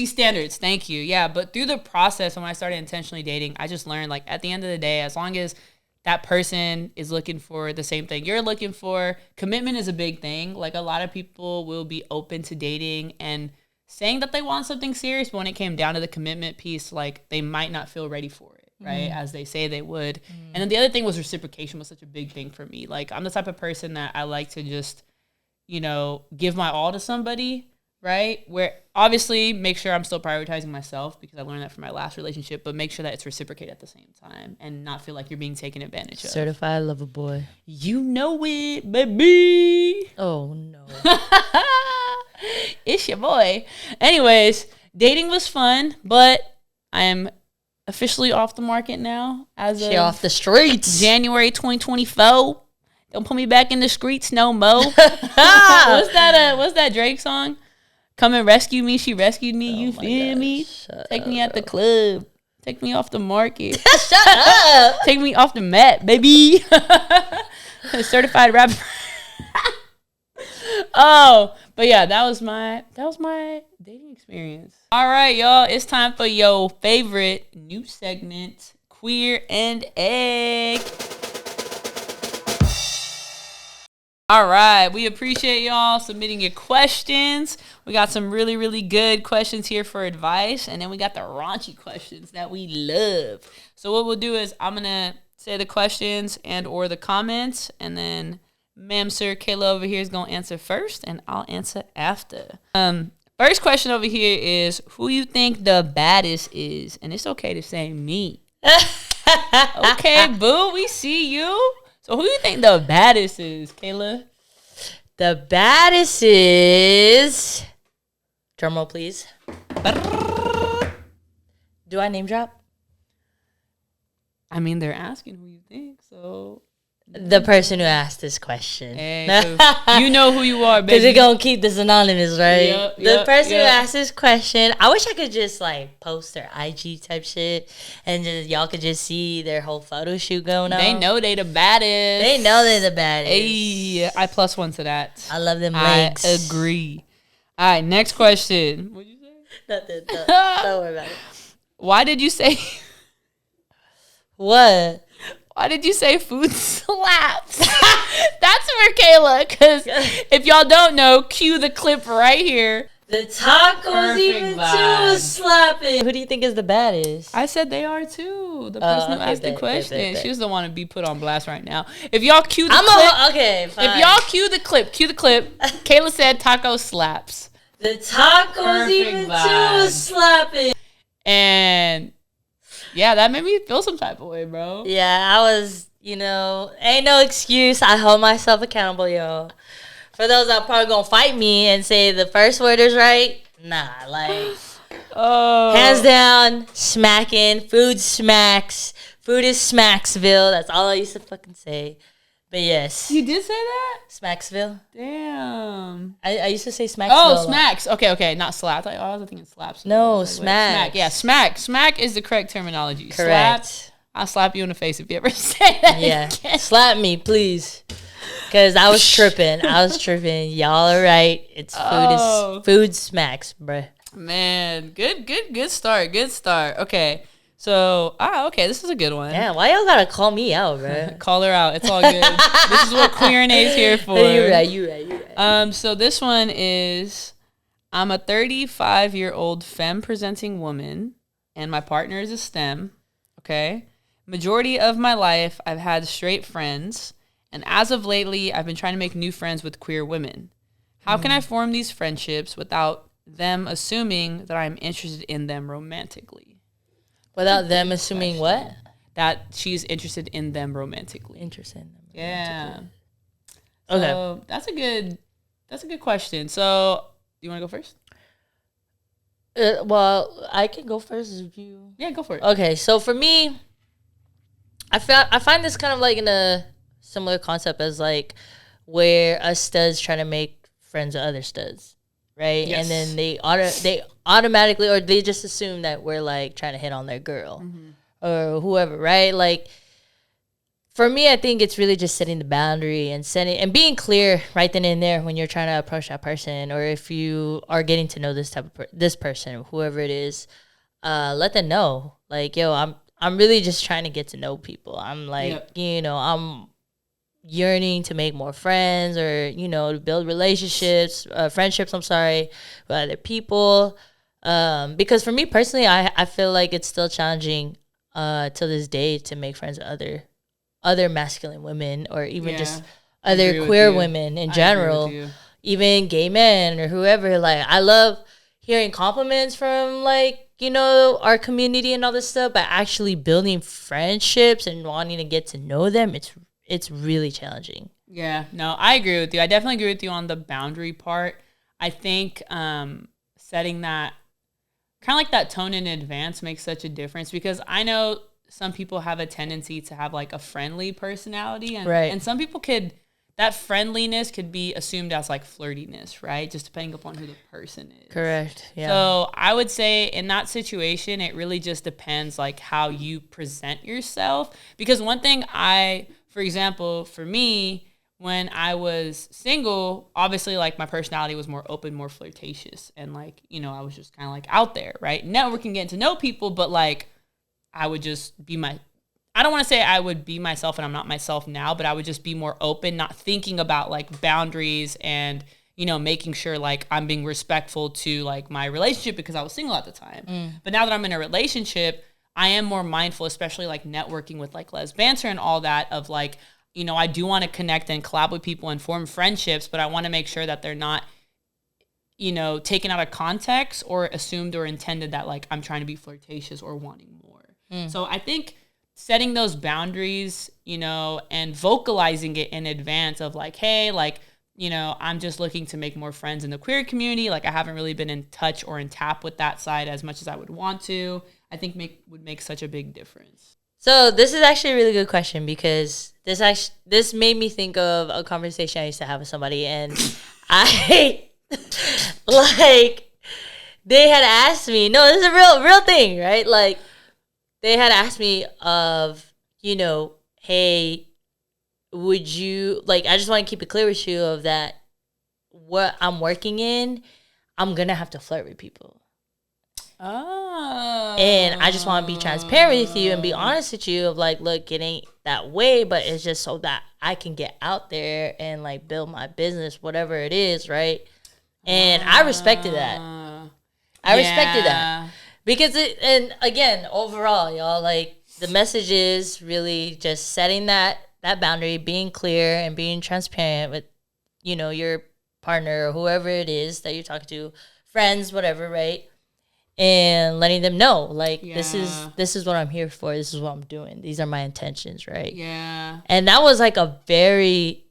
Speaker 2: Thank you. Yeah, but through the process when I started intentionally dating, I just learned like at the end of the day, as long as that person is looking for the same thing you're looking for, commitment is a big thing. Like a lot of people will be open to dating and saying that they want something serious, but when it came down to the commitment piece, like they might not feel ready for it, right? As they say they would. And then the other thing was reciprocation was such a big thing for me. Like I'm the type of person that I like to just, you know, give my all to somebody, right? Where obviously make sure I'm still prioritizing myself because I learned that from my last relationship, but make sure that it's reciprocated at the same time and not feel like you're being taken advantage of.
Speaker 1: Certified lover boy.
Speaker 2: You know it, baby.
Speaker 1: Oh no.
Speaker 2: It's your boy. Anyways, dating was fun, but I am officially off the market now as
Speaker 1: She off the streets.
Speaker 2: January 2024. Don't put me back in the streets no more. What's that Drake song? Come and rescue me. She rescued me. You feel me? Take me at the club. Take me off the market.
Speaker 1: Shut up.
Speaker 2: Take me off the mat, baby. Certified rapper. Oh, but yeah, that was my dating experience. All right, y'all, it's time for your favorite new segment, Queer and Egg. All right, we appreciate y'all submitting your questions. We got some really, really good questions here for advice, and then we got the raunchy questions that we love. So what we'll do is I'm gonna say the questions and or the comments, and then Ma'am Sir Kayla over here is gonna answer first, and I'll answer after. First question over here is who you think the baddest is, and it's okay to say me. Okay, boo, we see you. So who do you think the baddest is, Kayla?
Speaker 1: The baddest is... Drumroll, please. Do I name drop?
Speaker 2: I mean, they're asking who you think, so...
Speaker 1: The person who asked this question.
Speaker 2: Hey, so you know who you are, baby.
Speaker 1: Because we're going to keep this anonymous, right?
Speaker 2: Yep,
Speaker 1: the person who asked this question, I wish I could just, like, post their IG type shit, and just y'all could just see their whole photo shoot going on.
Speaker 2: They know they the baddest.
Speaker 1: They know they're the baddest.
Speaker 2: Hey, I +1 to that.
Speaker 1: I love them legs.
Speaker 2: I agree. All right, next question. What'd you say?
Speaker 1: Nothing. Don't worry about it.
Speaker 2: Why did you say
Speaker 1: What?
Speaker 2: Why did you say food slaps? That's for Kayla. Because if y'all don't know, cue the clip right here.
Speaker 1: The tacos
Speaker 2: Perfect
Speaker 1: even
Speaker 2: vibe.
Speaker 1: too slapping. Who do you think is the baddest?
Speaker 2: I said they are too. The person who asked the
Speaker 1: bet.
Speaker 2: question. She doesn't want to be put on blast right now. If y'all cue the clip.
Speaker 1: Okay, fine.
Speaker 2: If y'all cue the clip. Kayla said taco slaps.
Speaker 1: The tacos
Speaker 2: Perfect
Speaker 1: even
Speaker 2: vibe.
Speaker 1: too slapping.
Speaker 2: And yeah, that made me feel some type of way, bro.
Speaker 1: Yeah, I was, ain't no excuse. I hold myself accountable, yo. For those that probably gonna fight me and say the first word is right, nah, like, hands down, smacking. Food smacks. Food is Smacksville. That's all I used to fucking say. But yes.
Speaker 2: You did say that?
Speaker 1: Smacksville.
Speaker 2: Damn.
Speaker 1: I used to say Smacksville.
Speaker 2: Oh, smacks. Okay. Not slap. I was thinking slaps.
Speaker 1: No,
Speaker 2: like,
Speaker 1: smack.
Speaker 2: Smack. Yeah, smack. Smack is the correct terminology.
Speaker 1: Correct.
Speaker 2: Slap. I'll slap you in the face if you ever say that.
Speaker 1: Yeah.
Speaker 2: Again.
Speaker 1: Slap me, please. Because I was tripping. Y'all are right. It's food smacks, bruh.
Speaker 2: Man, good start. Okay. So, okay, this is a good one.
Speaker 1: Yeah, why y'all gotta call me out, bruh?
Speaker 2: Call her out. It's all good. This is what Queer and A is here for.
Speaker 1: You're right.
Speaker 2: So this one is, I'm a 35-year-old femme-presenting woman, and my partner is a STEM, okay? Majority of my life, I've had straight friends, and as of lately, I've been trying to make new friends with queer women. How can I form these friendships without them assuming that I'm interested in them romantically?
Speaker 1: Without them assuming what?
Speaker 2: That she's interested in them romantically.
Speaker 1: Interested in them.
Speaker 2: Yeah.
Speaker 1: Okay.
Speaker 2: So that's a good question. So you want to go first?
Speaker 1: Well, I can go first if you.
Speaker 2: Yeah, go for it.
Speaker 1: Okay, so for me, I find this kind of like in a similar concept as like where us studs try to make friends with other studs, right?
Speaker 2: Yes.
Speaker 1: And then they automatically, or they just assume that we're like trying to hit on their girl or whoever, right? Like for me, I think it's really just setting the boundary and being clear right then and there when you're trying to approach that person, or if you are getting to know this person, whoever it is, let them know like, yo, I'm really just trying to get to know people. I'm like, I'm yearning to make more friends or, to build relationships, friendships, with other people. Because for me personally, I feel like it's still challenging till this day to make friends with other masculine women, or even just other queer women in general, even gay men or whoever. Like, I love hearing compliments from like, our community and all this stuff, but actually building friendships and wanting to get to know them, it's really challenging.
Speaker 2: Yeah, no, I agree with you. I definitely agree with you on the boundary part. I think setting that kind of like that tone in advance makes such a difference, because I know some people have a tendency to have like a friendly personality, and some people that friendliness could be assumed as like flirtiness, right? Just depending upon who the person is.
Speaker 1: Correct. Yeah.
Speaker 2: So I would say in that situation, it really just depends like how you present yourself. Because one thing for example, for me, when I was single, obviously like my personality was more open, more flirtatious. And like, I was just kind of like out there, right? Networking, getting to know people, but like I would just I don't want to say I would be myself and I'm not myself now, but I would just be more open, not thinking about like boundaries and, making sure like I'm being respectful to like my relationship, because I was single at the time. But now that I'm in a relationship, I am more mindful, especially like networking with like Les Banter and all that, of like, I do want to connect and collab with people and form friendships, but I want to make sure that they're not, taken out of context or assumed or intended that like I'm trying to be flirtatious or wanting more. So I think setting those boundaries, and vocalizing it in advance of like, hey, like, I'm just looking to make more friends in the queer community. Like I haven't really been in touch or in tap with that side as much as I would want to, I think would make such a big difference.
Speaker 1: So this is actually a really good question, because this made me think of a conversation I used to have with somebody, and I like they had asked me. No, this is a real thing, right? Like they had asked me of, hey, would you like? I just want to keep it clear with you of that. What I'm working in, I'm gonna have to flirt with people.
Speaker 2: Oh.
Speaker 1: And I just want to be transparent with you and be honest with you of like, look, it ain't that way, but it's just so that I can get out there and like build my business, whatever it is, right? And I respected that. I respected that. Because and again, overall, y'all, like the message is really just setting that boundary, being clear and being transparent with, you know, your partner or whoever it is that you're talking to, friends, whatever, right? And letting them know, like, this is what I'm here for. This is what I'm doing. These are my intentions, right?
Speaker 2: Yeah.
Speaker 1: And that was like a very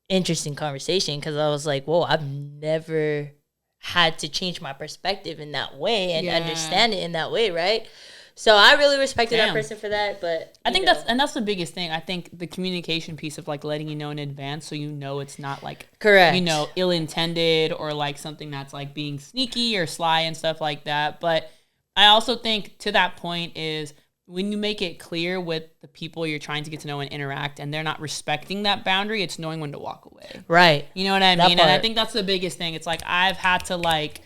Speaker 1: interesting conversation because I was like, whoa, I've never had to change my perspective in that way and understand it in that way, right? So I really respected that person for that, but
Speaker 2: I think that's the biggest thing. I think the communication piece of like letting you know in advance, so you know it's not like
Speaker 1: correct,
Speaker 2: you know, ill-intended or like something that's like being sneaky or sly and stuff like that. But I also think to that point is when you make it clear with the people you're trying to get to know and interact, and they're not respecting that boundary, it's knowing when to walk away.
Speaker 1: Right.
Speaker 2: You know what I mean? And I think that's the biggest thing. It's like I've had to like,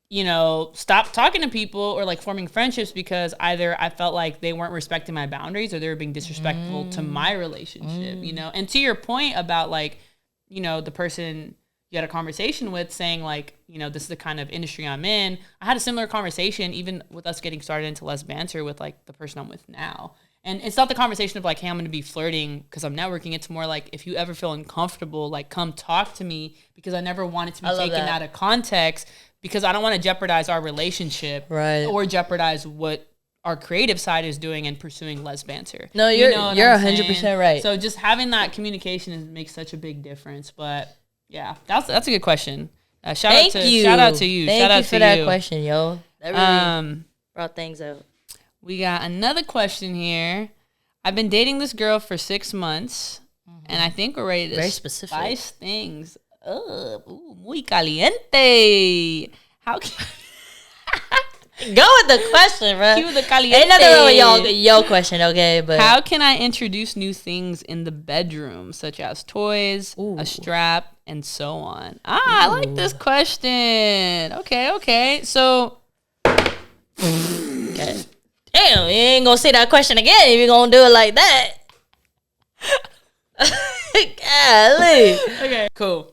Speaker 2: you know, stop talking to people or like forming friendships because either I felt like they weren't respecting my boundaries or they were being disrespectful to my relationship, you know? And to your point about like, you know, the person you had a conversation with saying like, you know, this is the kind of industry I'm in. I had a similar conversation even with us getting started into Less Banter with like the person I'm with now. And it's not the conversation of like, hey, I'm going to be flirting because I'm networking. It's more like if you ever feel uncomfortable, like come talk to me because I never want it to be taken out of context because I don't want to jeopardize our relationship or jeopardize what our creative side is doing and pursuing Less Banter.
Speaker 1: No, you're 100% right.
Speaker 2: So just having that communication makes such a big difference. But yeah, that's a good question. Shout out to you.
Speaker 1: Thank you for that question, yo. That really brought things out.
Speaker 2: We got another question here. I've been dating this girl for 6 months, and I think we're ready to spice things up. Ooh, muy caliente. How can
Speaker 1: go with the question, bro?
Speaker 2: Cue the caliente.
Speaker 1: Ain't nothing wrong with your question, okay? But
Speaker 2: how can I introduce new things in the bedroom, such as toys, a strap, and so on? I like this question. Okay. So,
Speaker 1: okay. Damn, you ain't gonna say that question again if you're gonna do it like that. Golly.
Speaker 2: Okay, cool.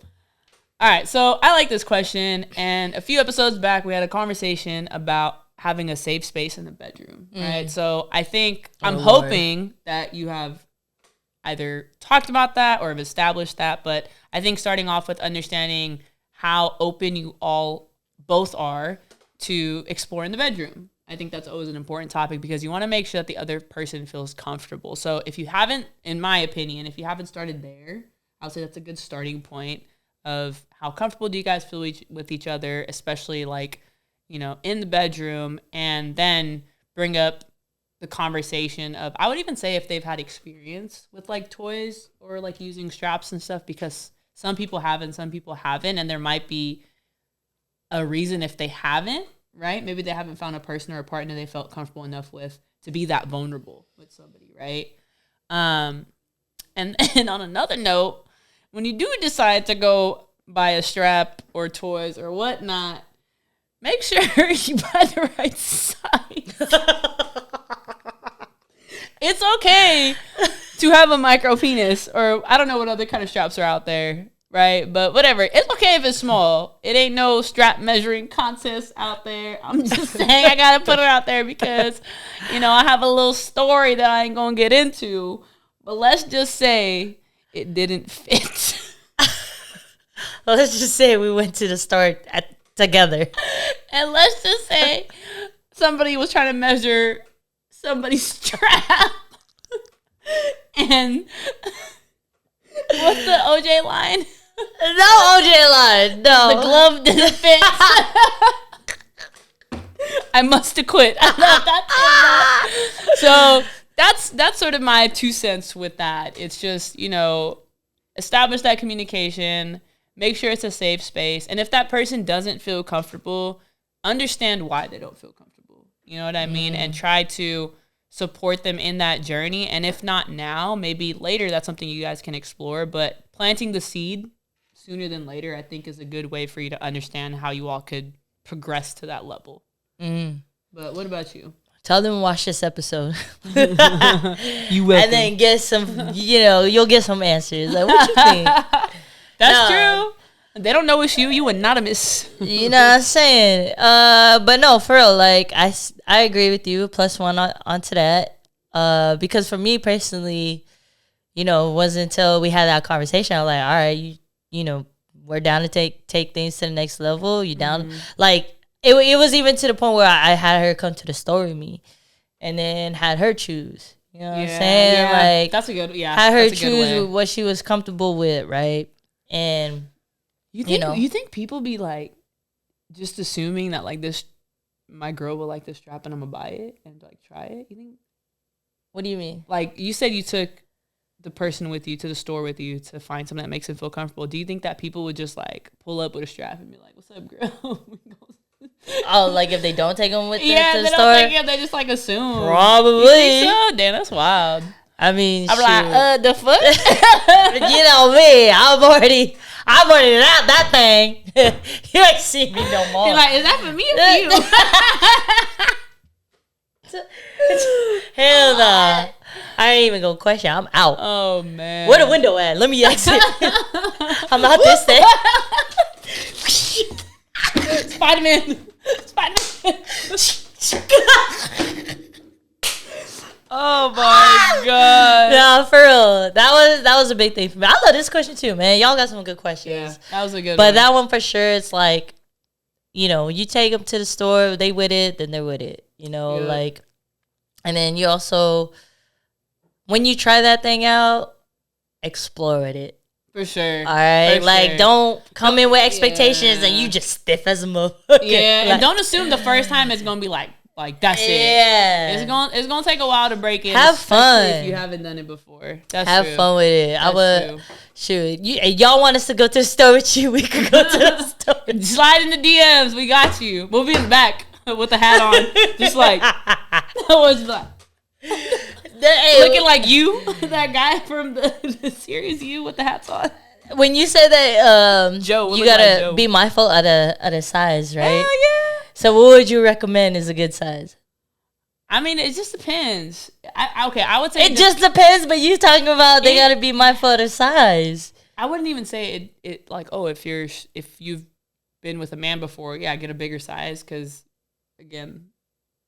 Speaker 2: All right, so I like this question, and a few episodes back, we had a conversation about having a safe space in the bedroom, right? So I think I'm hoping that you have either talked about that or have established that, but I think starting off with understanding how open you all both are to explore in the bedroom. I think that's always an important topic because you want to make sure that the other person feels comfortable. So if you haven't, in my opinion, if you haven't started there, I'll say that's a good starting point of how comfortable do you guys feel with each other, especially like, you know, in the bedroom, and then bring up the conversation of, I would even say if they've had experience with like toys or like using straps and stuff, because some people haven't, and there might be a reason if they haven't, right? Maybe they haven't found a person or a partner they felt comfortable enough with to be that vulnerable with somebody, right? And on another note, when you do decide to go buy a strap or toys or whatnot, make sure you buy the right size. It's okay to have a micro penis, or I don't know what other kind of straps are out there, right? But whatever. It's okay if it's small. It ain't no strap measuring contest out there. I'm just saying I got to put it out there because, you know, I have a little story that I ain't going to get into. But let's just say it didn't fit.
Speaker 1: Let's just say we went to the store together.
Speaker 2: And let's just say somebody was trying to measure somebody's strap. And what's the OJ line?
Speaker 1: No OJ line. No.
Speaker 2: The glove didn't fit. I must have quit. I love that. So that's sort of my 2 cents with that. It's just, you know, establish that communication, make sure it's a safe space. And if that person doesn't feel comfortable, understand why they don't feel comfortable. You know what I mean? And try to support them in that journey. And if not now, maybe later, that's something you guys can explore. But planting the seed sooner than later, I think, is a good way for you to understand how you all could progress to that level. But what about you?
Speaker 1: Tell them to watch this episode.
Speaker 2: You welcome.
Speaker 1: And then get some, you'll get some answers. Like, what you think?
Speaker 2: That's true. They don't know it's you. You anonymous.
Speaker 1: You know what I'm saying? But no, for real, like, I agree with you. +1 onto that. Because for me personally, it wasn't until we had that conversation, I was like, all right, we're down to take things to the next level. You down? Like, it was even to the point where I had her come to the store with me and then had her choose. You know what I'm saying?
Speaker 2: Yeah.
Speaker 1: Like,
Speaker 2: that's a good,
Speaker 1: had her choose what she was comfortable with, right? And
Speaker 2: you think people be like just assuming that like this, my girl will like this strap and I'm gonna buy it and like try it? You think?
Speaker 1: What do you mean?
Speaker 2: Like you said, you took the person with you to the store with you to find something that makes them feel comfortable. Do you think that people would just like pull up with a strap and be like, "What's up, girl?"
Speaker 1: Oh, like if they don't take them with them to the
Speaker 2: they
Speaker 1: store?
Speaker 2: don't take them, they just like assume.
Speaker 1: Probably.
Speaker 2: You think so? Damn, that's wild.
Speaker 1: I mean,
Speaker 2: I'm like, the fuck?
Speaker 1: You know me. I'm already out that thing. You ain't see me no more.
Speaker 2: You're like, is that for me or for you?
Speaker 1: Hell no. I ain't even gonna question. I'm out.
Speaker 2: Oh man.
Speaker 1: Where the window at? Let me exit. I'm out this thing.
Speaker 2: Spider-Man. Oh my god.
Speaker 1: No, for real. That was a big thing for me. I love this question too, man. Y'all got some good questions.
Speaker 2: Yeah, that was a good one.
Speaker 1: But that one for sure, it's like, you take them to the store, they with it, then they're with it. Like, and then you also, when you try that thing out, explore it.
Speaker 2: For sure.
Speaker 1: All right.
Speaker 2: For
Speaker 1: like,
Speaker 2: sure.
Speaker 1: Don't come in with expectations and you just stiff as a motherfucker.
Speaker 2: Yeah.
Speaker 1: Like,
Speaker 2: and don't assume the first time it's gonna be like that's it.
Speaker 1: Yeah.
Speaker 2: It's gonna take a while to break it.
Speaker 1: Have fun
Speaker 2: if you haven't done it before. That's
Speaker 1: have
Speaker 2: true.
Speaker 1: fun with it.
Speaker 2: That's
Speaker 1: I would
Speaker 2: true.
Speaker 1: shoot. Y'all want us to go to the store with you? We could go to the store.
Speaker 2: Slide in the DMs. We got you. We'll be in the back with the hat on, just like I was like. Looking like you, that guy from the series You with the hats on.
Speaker 1: When you say that,
Speaker 2: Joe,
Speaker 1: you gotta be mindful of the size, right?
Speaker 2: Hell yeah.
Speaker 1: So, what would you recommend is a good size?
Speaker 2: I mean, it just depends. I would say
Speaker 1: it just depends. But you talking about they gotta be mindful of the size.
Speaker 2: I wouldn't even say it like, oh, if you've been with a man before, yeah, get a bigger size, because again,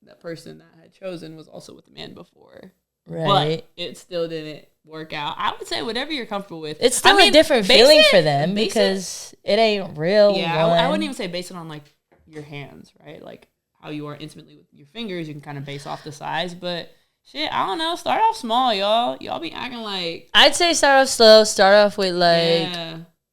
Speaker 2: that person that I had chosen was also with a man before.
Speaker 1: Right.
Speaker 2: But it still didn't work out. I would say whatever you're comfortable with.
Speaker 1: It's still a different feeling for them because it ain't real.
Speaker 2: Yeah, I wouldn't even say base it on like your hands, right? Like how you are intimately with your fingers. You can kind of base off the size, but shit, I don't know. Start off small, y'all. Y'all be acting like.
Speaker 1: I'd say start off slow. Start off with like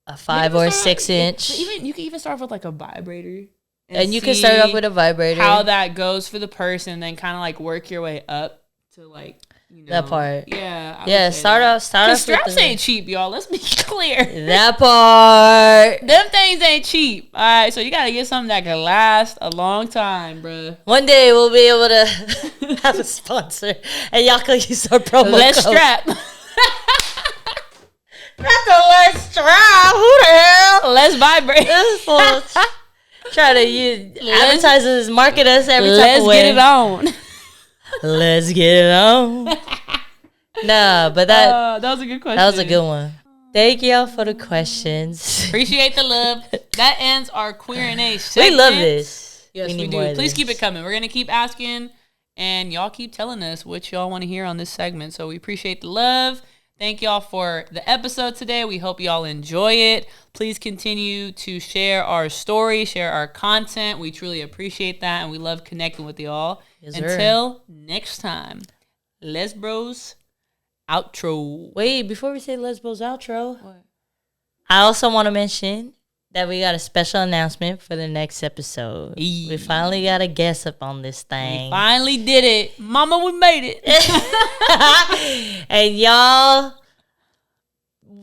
Speaker 1: a 5 or 6 inch.
Speaker 2: You can even start off with like a vibrator.
Speaker 1: And you can start off with a vibrator.
Speaker 2: How that goes for the person, then kind of like work your way up to like.
Speaker 1: That part.
Speaker 2: Yeah.
Speaker 1: Yeah, start off.
Speaker 2: Straps ain't cheap, y'all. Let's be clear.
Speaker 1: That part.
Speaker 2: Them things ain't cheap. All right, so you got to get something that can last a long time, bruh.
Speaker 1: One day we'll be able to have a sponsor and y'all can use our promo
Speaker 2: Less
Speaker 1: code.
Speaker 2: strap.
Speaker 1: Not the less strap. Who the hell?
Speaker 2: Less vibrate.
Speaker 1: This fool try to use advertisers, market us every type of way.
Speaker 2: Let's get it on.
Speaker 1: Let's get it on. Nah, but that
Speaker 2: was a good question.
Speaker 1: That was a good one. Thank y'all for the questions.
Speaker 2: Appreciate the love. That ends our Queer and A segment.
Speaker 1: We love this.
Speaker 2: Yes, we do. Please keep it coming. We're gonna keep asking, and y'all keep telling us what y'all want to hear on this segment. So we appreciate the love. Thank y'all for the episode today. We hope y'all enjoy it. Please continue to share our story, share our content. We truly appreciate that, and we love connecting with y'all. Yes, until next time, Les Bros outro.
Speaker 1: Wait, before we say Les Bros outro, what? I also want to mention that we got a special announcement for the next episode. We finally got a guest up on this thing.
Speaker 2: We finally did it. Mama, we made it.
Speaker 1: And y'all,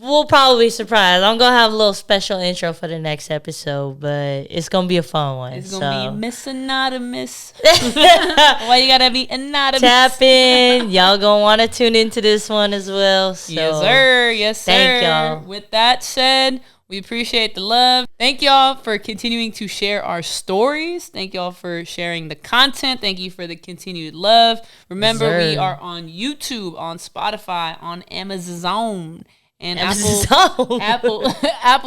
Speaker 1: we'll probably be surprised. I'm gonna have a little special intro for the next episode, but it's gonna be a fun one.
Speaker 2: It's gonna be Miss Anonymous. Why you gotta be anonymous?
Speaker 1: Tap in. Y'all gonna want to tune into this one as well. So.
Speaker 2: Yes, sir. Yes, sir.
Speaker 1: Thank y'all.
Speaker 2: With that said, we appreciate the love. Thank y'all for continuing to share our stories. Thank y'all for sharing the content. Thank you for the continued love. Remember, we are on YouTube, on Spotify, on Amazon. And Apple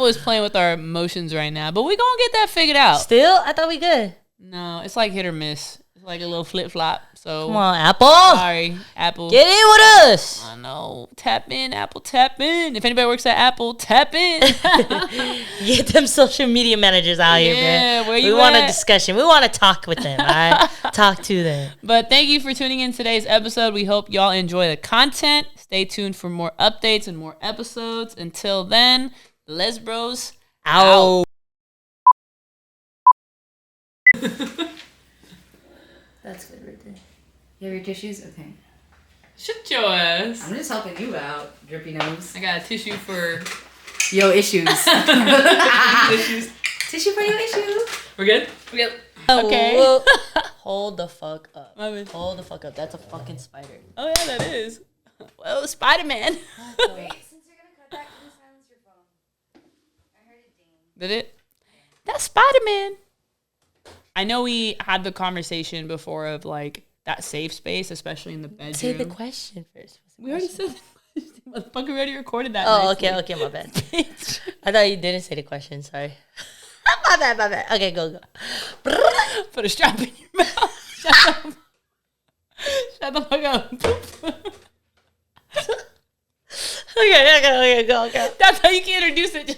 Speaker 2: is playing with our emotions right now. But we're going to get that figured out.
Speaker 1: Still? I thought we good.
Speaker 2: No, it's like hit or miss. It's like a little flip-flop. So
Speaker 1: come on, Apple.
Speaker 2: Sorry, Apple.
Speaker 1: Get in with us.
Speaker 2: I know. Tap in, Apple, tap in. If anybody works at Apple, tap in.
Speaker 1: Get them social media managers out here, man.
Speaker 2: Where you
Speaker 1: We want a discussion. We want to talk with them, all right? Talk to them.
Speaker 2: But thank you for tuning in today's episode. We hope y'all enjoy the content. Stay tuned for more updates and more episodes. Until then, Les Bros out.
Speaker 1: That's good right there.
Speaker 3: You have your tissues? Okay.
Speaker 2: Shut your ass.
Speaker 3: I'm just helping you out, drippy nose.
Speaker 2: I got a tissue for
Speaker 3: yo issues.
Speaker 2: issues.
Speaker 3: Tissue for your issues.
Speaker 2: We're good? We're good. Okay.
Speaker 1: Hold the fuck up.
Speaker 2: Hold
Speaker 1: the fuck up. That's a fucking spider.
Speaker 2: Oh, yeah, that is. Well, Spider-Man.
Speaker 3: Wait. Since you're going to cut that, can you silence your phone? I heard it ding.
Speaker 2: Did it? That's Spider-Man. I know we had the conversation before of like that safe space, especially in the bedroom.
Speaker 1: Say the question first.
Speaker 2: We already said the question. Motherfucker, we already recorded that.
Speaker 1: Oh, okay, my bad. I thought you didn't say the question. Sorry. my bad. Okay, go.
Speaker 2: Put a strap in your mouth. Shut the fuck up. Okay,
Speaker 1: go.
Speaker 2: That's how you can introduce it.